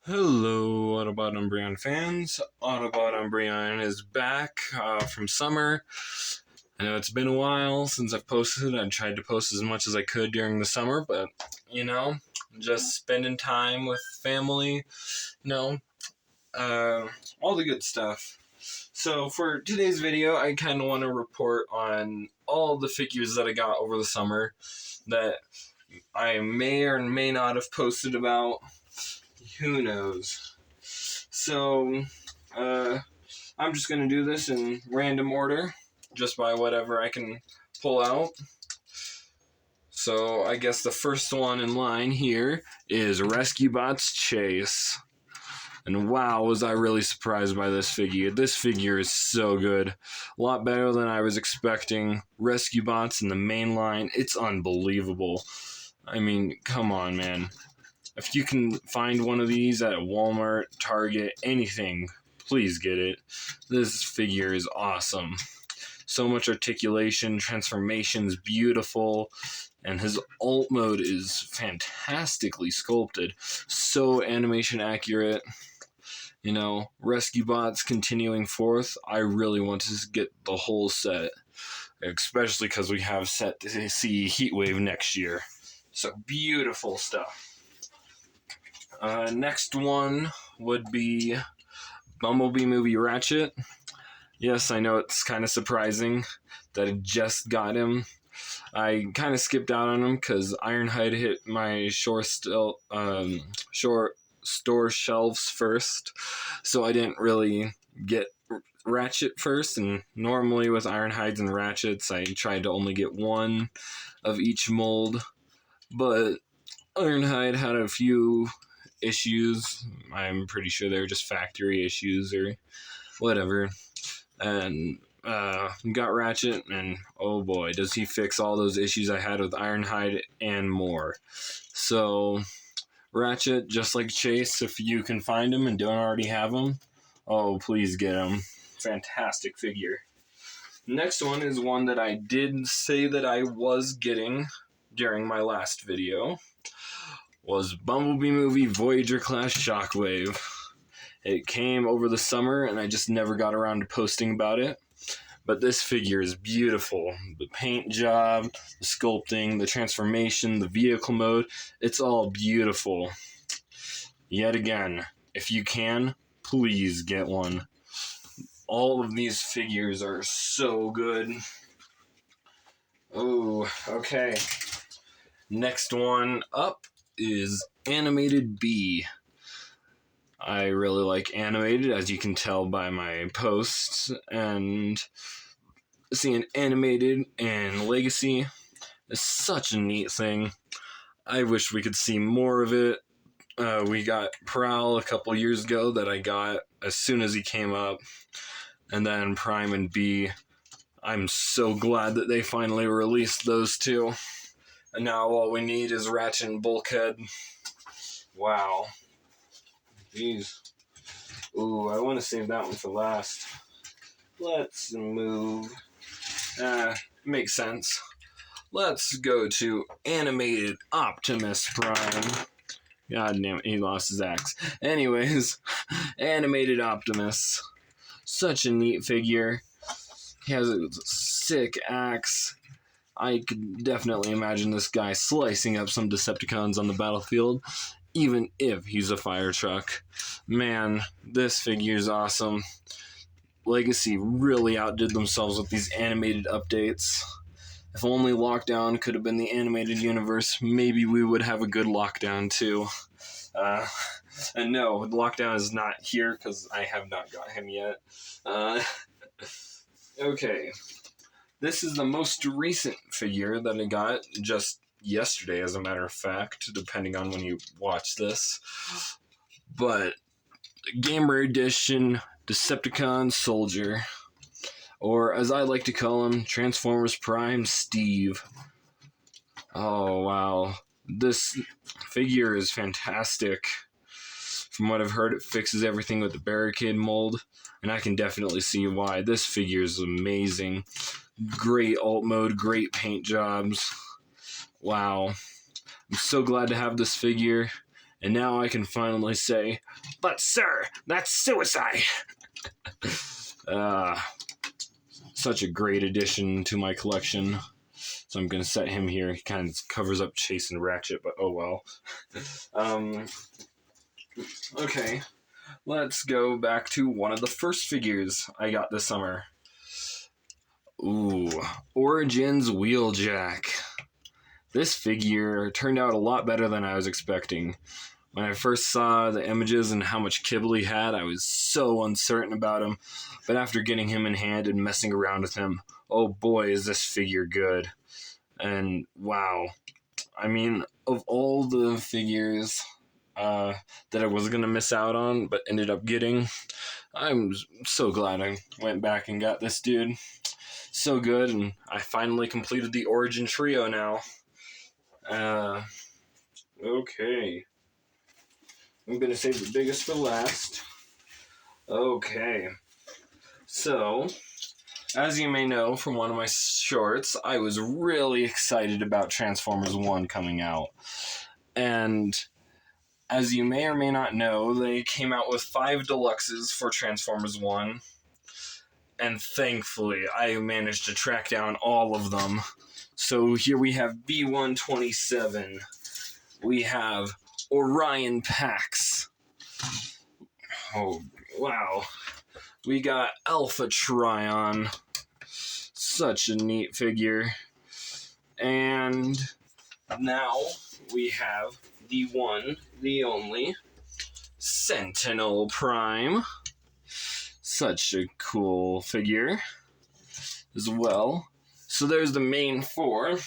Hello, Autobot Umbreon fans. Autobot Umbreon is back from summer. I know it's been a while since I've posted. I tried to post as much as I could during the summer, but, just spending time with family, you know, all the good stuff. So for today's video, I kind of want to report on all the figures that I got over the summer that I may or may not have posted about. Who knows? So, I'm just going to do this in random order, just by whatever I can pull out. So, I guess the first one in line here is Rescue Bots Chase. And wow, was I really surprised by this figure. This figure is so good. A lot better than I was expecting. Rescue Bots in the main line, it's unbelievable. I mean, come on, man. If you can find one of these at Walmart, Target, anything, please get it. This figure is awesome. So much articulation, transformations, beautiful, and his alt mode is fantastically sculpted. So animation accurate. You know, Rescue Bots continuing forth. I really want to get the whole set, especially because we have set to see Heatwave next year. So beautiful stuff. Next one would be Bumblebee Movie Ratchet. Yes, I know it's kind of surprising that I just got him. I kind of skipped out on him because Ironhide hit my short store shelves first, so I didn't really get Ratchet first. And normally with Ironhides and Ratchets, I tried to only get one of each mold, but Ironhide had a few issues. I'm pretty sure they're just factory issues or whatever. And got Ratchet, and oh boy, does he fix all those issues I had with Ironhide and more. So, Ratchet, just like Chase, if you can find him and don't already have him, oh, please get him. Fantastic figure. Next one is one that I did say that I was getting during my last video. Was Bumblebee Movie Voyager Class Shockwave. It came over the summer and I just never got around to posting about it. But this figure is beautiful. The paint job, the sculpting, the transformation, the vehicle mode, it's all beautiful. Yet again, if you can, please get one. All of these figures are so good. Oh, okay. Next one up is Animated Bee. I really like animated, as you can tell by my posts, and seeing animated and Legacy is such a neat thing. I wish we could see more of it. We got Prowl a couple years ago that I got as soon as he came up, and then Prime and Bee. I'm so glad that they finally released those two. And now all we need is Ratchet and Bulkhead. Wow. Jeez. Ooh, I want to save that one for last. Let's move. Makes sense. Let's go to Animated Optimus Prime. God damn it, he lost his axe. Anyways, Animated Optimus. Such a neat figure. He has a sick axe. I could definitely imagine this guy slicing up some Decepticons on the battlefield, even if he's a fire truck. Man, this figure is awesome. Legacy really outdid themselves with these animated updates. If only Lockdown could have been the animated universe, maybe we would have a good Lockdown too. And no, Lockdown is not here because I have not got him yet. Okay. This is the most recent figure that I got just yesterday, as a matter of fact, depending on when you watch this. But Game Boy Edition Decepticon Soldier, or as I like to call him, Transformers Prime Steve. Oh, wow. This figure is fantastic. From what I've heard, it fixes everything with the barricade mold, and I can definitely see why. This figure is amazing. Great alt mode, great paint jobs. Wow. I'm so glad to have this figure, And now I can finally say, "But sir, that's suicide!" Such a great addition to my collection. So I'm going to set him here. He kind of covers up Chase and Ratchet, but oh well. Okay, let's go back to one of the first figures I got this summer. Ooh, Origins Wheeljack. This figure turned out a lot better than I was expecting. When I first saw the images and how much kibble he had, I was so uncertain about him. But after getting him in hand and messing around with him, oh boy, is this figure good. And wow. I mean, of all the figures that I was going to miss out on, but ended up getting, I'm so glad I went back and got this dude. So good, and I finally completed the Origin Trio now. Okay. I'm going to save the biggest for last. Okay. So, as you may know from one of my shorts, I was really excited about Transformers 1 coming out. And as you may or may not know, they came out with 5 deluxes for Transformers 1. And thankfully, I managed to track down all of them. So here we have B127. We have Orion Pax. Oh, wow. We got Alpha Trion. Such a neat figure. And now we have the one, the only, Sentinel Prime. Such a cool figure as well. So there's the main 4.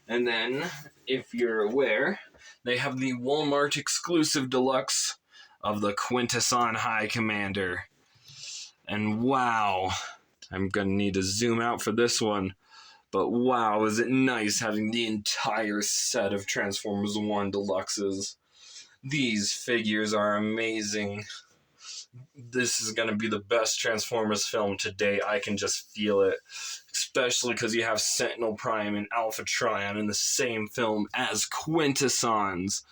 And then, if you're aware, they have the Walmart exclusive deluxe of the Quintesson High Commander. And wow, I'm going to need to zoom out for this one. But wow, is it nice having the entire set of Transformers 1 deluxes. These figures are amazing. This is going to be the best Transformers film to date. I can just feel it. Especially because you have Sentinel Prime and Alpha Trion in the same film as Quintessons.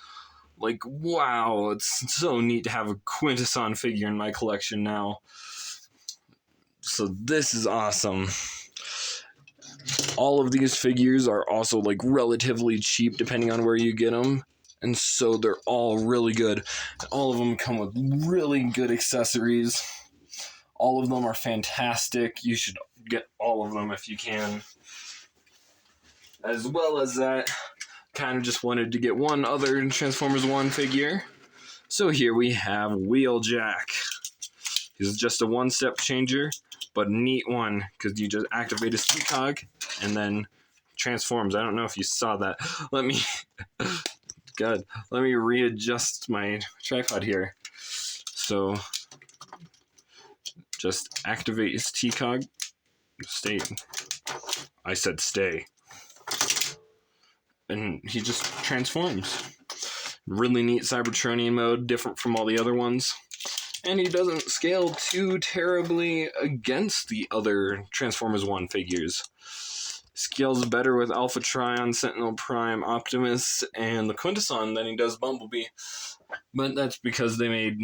Like, wow, it's so neat to have a Quintesson figure in my collection now. So this is awesome. All of these figures are also like relatively cheap depending on where you get them. And so they're all really good. All of them come with really good accessories. All of them are fantastic. You should get all of them if you can. As well as that, kind of just wanted to get one other Transformers 1 figure. So here we have Wheeljack. He's just a one-step changer, but a neat one, because you just activate his T-Cog and then transforms. I don't know if you saw that. Let me readjust my tripod here. So just activate his T-Cog. Stay. I said stay. And he just transforms. Really neat Cybertronian mode, different from all the other ones. And he doesn't scale too terribly against the other Transformers 1 figures. Scales better with Alpha Trion, Sentinel Prime, Optimus, and the Quintesson than he does Bumblebee. But that's because they made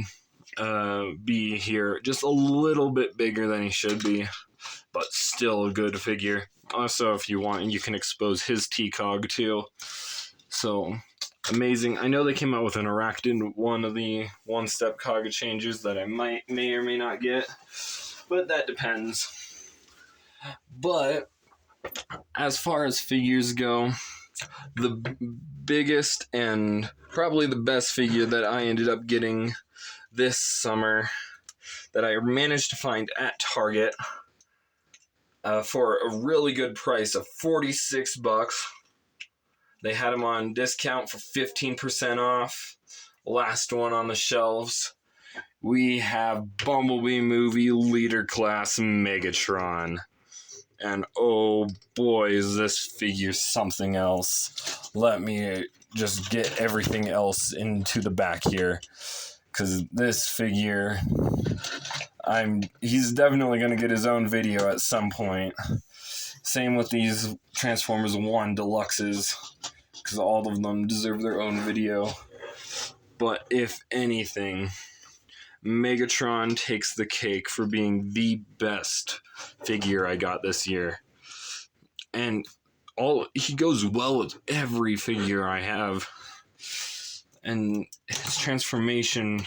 B here just a little bit bigger than he should be. But still a good figure. Also, if you want, you can expose his T-Cog too. So, amazing. I know they came out with an Arachnid, one of the one-step cog changers that I may or may not get. But that depends. But as far as figures go, the biggest and probably the best figure that I ended up getting this summer that I managed to find at Target for a really good price of $46. They had them on discount for 15% off. Last one on the shelves. We have Bumblebee Movie Leader Class Megatron. And oh boy, is this figure something else. Let me just get everything else into the back here. Because this figure, he's definitely going to get his own video at some point. Same with these Transformers 1 Deluxes. Because all of them deserve their own video. But if anything, Megatron takes the cake for being the best figure I got this year. And he goes well with every figure I have. And his transformation,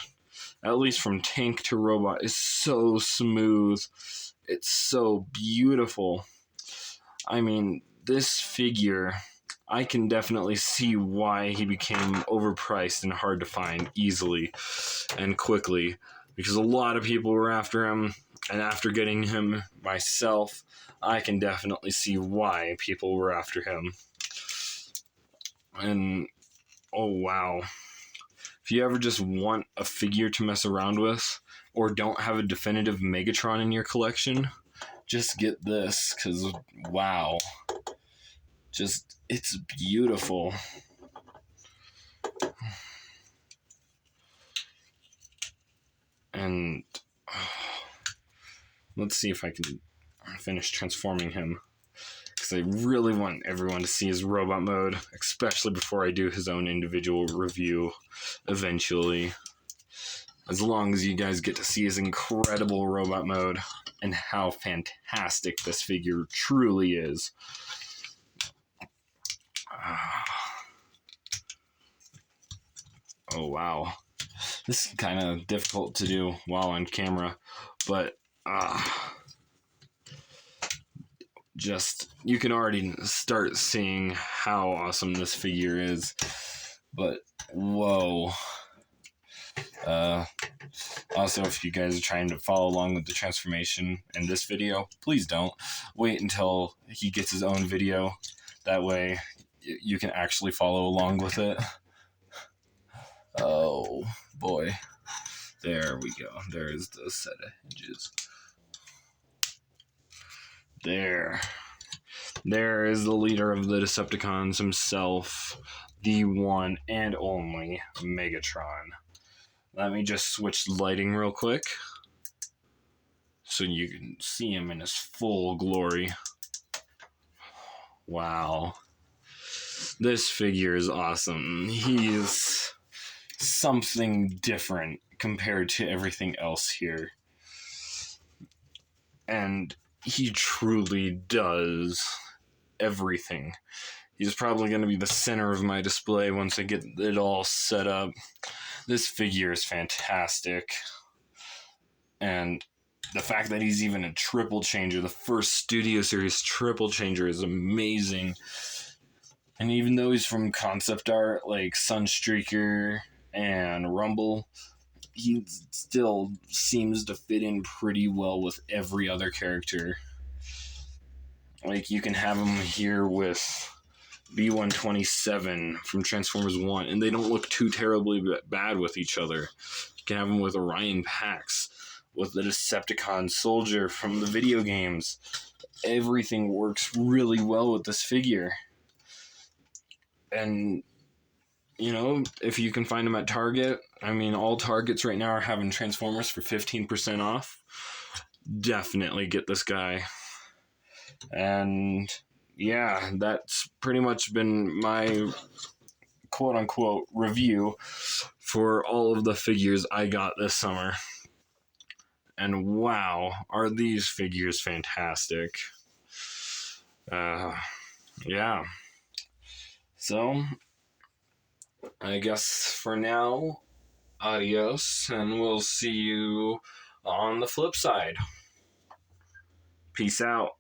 at least from tank to robot, is so smooth. It's so beautiful. I mean, this figure, I can definitely see why he became overpriced and hard to find easily and quickly, because a lot of people were after him, and after getting him myself, I can definitely see why people were after him. And oh wow, if you ever just want a figure to mess around with, or don't have a definitive Megatron in your collection, just get this, because wow, just, it's beautiful. And let's see if I can finish transforming him, because I really want everyone to see his robot mode, especially before I do his own individual review eventually. As long as you guys get to see his incredible robot mode and how fantastic this figure truly is. Oh wow. This is kind of difficult to do while on camera, but just, you can already start seeing how awesome this figure is. But whoa. Also, if you guys are trying to follow along with the transformation in this video, please don't. Wait until he gets his own video. That way you can actually follow along with it. Oh boy. There we go. There's the set of hinges. There is the leader of the Decepticons himself, the one and only Megatron. Let me just switch lighting real quick so you can see him in his full glory. Wow. This figure is awesome. He's something different compared to everything else here. And he truly does everything. He's probably going to be the center of my display once I get it all set up. This figure is fantastic. And the fact that he's even a triple changer, the first Studio Series triple changer, is amazing. And even though he's from concept art like Sunstreaker and Rumble, he still seems to fit in pretty well with every other character. Like, you can have him here with B-127 from Transformers 1, and they don't look too terribly bad with each other. You can have him with Orion Pax, with the Decepticon Soldier from the video games. Everything works really well with this figure. And, you know, if you can find them at Target, I mean, all Targets right now are having Transformers for 15% off. Definitely get this guy. And yeah, that's pretty much been my quote-unquote review for all of the figures I got this summer. And wow, are these figures fantastic. Yeah. So, I guess for now, adios, and we'll see you on the flip side. Peace out.